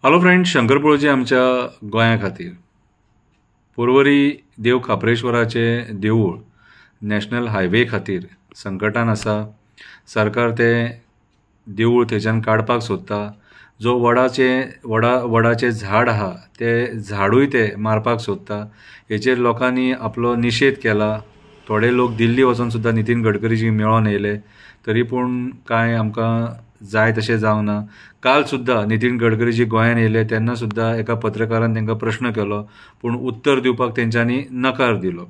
Hello friends, शंकरपळजी आमच्या गोंया खातीर पर्वरी देव खापरेश्वराचे देवूळ नॅशनल हायवे खातीर संकटान आसा। सरकार ते देवूळ थंयच्यान काडपाक सोदता। जो वडाचे झाड आहा ते झाडूय ते मारपाक सोदता। हेचेर लोकांनी आपलो निशेध केला। थोडे लोक दिल्ली वचून सुद्धा नितीन गडकरीजी मेळोन येयले, तरी पूण कांय आमकां जाय तशें जावंक ना। काल सुद्धा नितीन गडकरीजी गोंयान येयले तेन्ना सुद्धा एका पत्रकारान तांकां प्रश्न केलो, पूण उत्तर दिवपाक तेंच्यांनी नकार दिलो।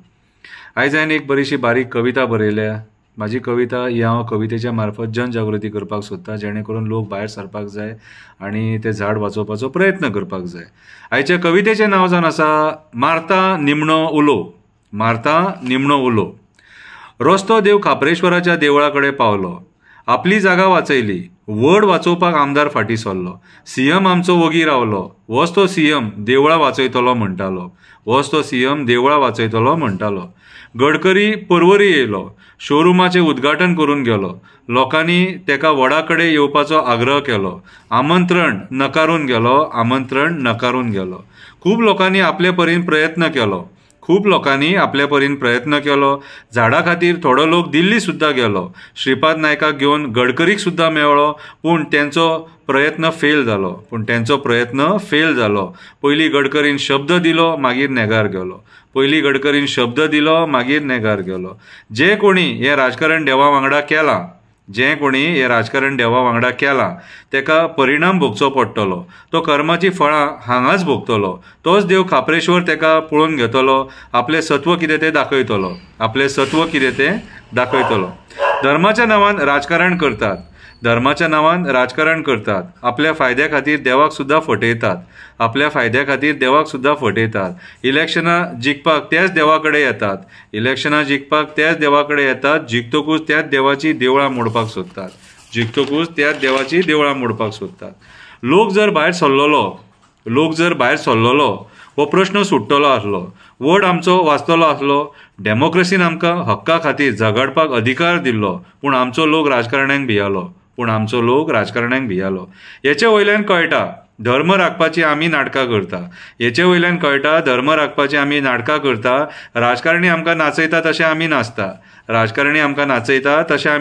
आयज हांवें एक बरीशी बारीक कविता बरयल्या। म्हाजी कविता ही हांव कवितेच्या मार्फत जनजागृती करपाक सोदतां, जेणे करून लोक भायर सरपाक जाय आनी ते झाड वाचोवपाचो प्रयत्न करपाक जाय। आयच्या कवितेचें नांव जावन आसा मारता निमणो उलो। मारता निमणो उलो। रस्तो देव खापरेश्वराच्या देवळा कडेन पावलो। आपली जागा वाचयली, वड वाचोवपाक आमदार फाटीं सरलो। सीएम आमचो वोगी रावलो, होच तो सीएम देवळां वाचयतलो म्हणटालो। होच तो सीएम देवळां वाचयतलो म्हणटालो। गडकरी पर्वरी येयलो, शोरूमाचें उद्घाटन करून गेलो। लोकांनी तेका वडा कडेन येवपाचो आग्रह केलो। आमंत्रण नकारून गेलो, आमंत्रण नकारून गेलो। खूब लोकांनी आपले परीन प्रयत्न केलो। झाडा खातीर थोडो लोक दिल्ली सुद्धा गेलो। श्रीपाद नायकाक घेवन गडकरीक सुद्धा मेळ्ळो, पूण तेंचो प्रयत्न फेल जालो। पयलीं गडकरीन शब्द दिलो, मागीर नेगार गेलो। जे कोणी हे राजकारण देवा वांगडा केलां तेका परिणाम भोगचो पडटलो। तो कर्माची फळां हांगाच भोगतलो। तोच देव खापरेश्वर तेका पळोवन घेतलो। आपले सत्व कितें ते दाखयतलो। धर्माच्या नांवान राजकारण करतात। आपल्या फायद्या खातीर देवाक सुद्धा फटयतात। इलेक्शनां जिखपाक त्याच देवा कडेन येतात। जिखतकूच त्याच देवाची देवळां मोडपाक सोदतात। लोक जर भायर सरलोलो हो प्रश्न सुट्टलो आसलो। वोट आमचो वाचतलो आसलो। डेमोक्रेसीन आमकां हक्का खातीर झगडपाक अधिकार दिल्लो, पूण आमचो लोक राजकारण्यांक भियालो। हेचे वयल्यान कळटा धर्म राखपाची आमी नाटकां करता। राजकारणी आमकां नाचयता तशें आमी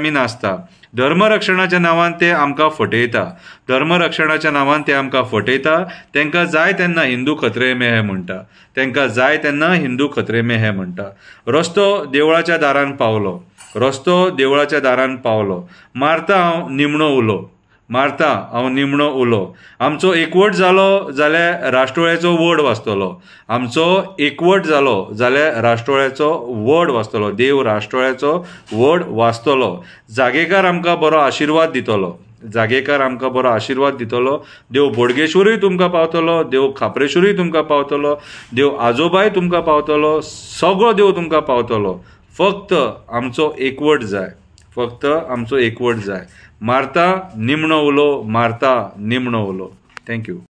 नाचता। धर्मरक्षणाच्या नांवान ते आमकां फटयता। तेंकां जाय तेन्ना हिंदू खत्रे में है म्हणटा। रस्तो देवळाच्या दारान पावलो। मारता हांव निमणो उलो। आमचो एकवट जालो जाल्यार राष्ट्रोळ्याचो वड वाचतलो। देव राष्ट्रोळ्याचो वड वाचतलो। जागेकार आमकां बरो आशिर्वाद दितलो। देव बोडगेश्वरूय तुमकां पावतलो। देव खापरेश्वरूय तुमकां पावतलो। देव आजोबाय तुमकां पावतलो। सगळो देव तुमकां पावतलो। फक्त आमचो एकवट जाय। मारता निमणो उलो। थँक्यू।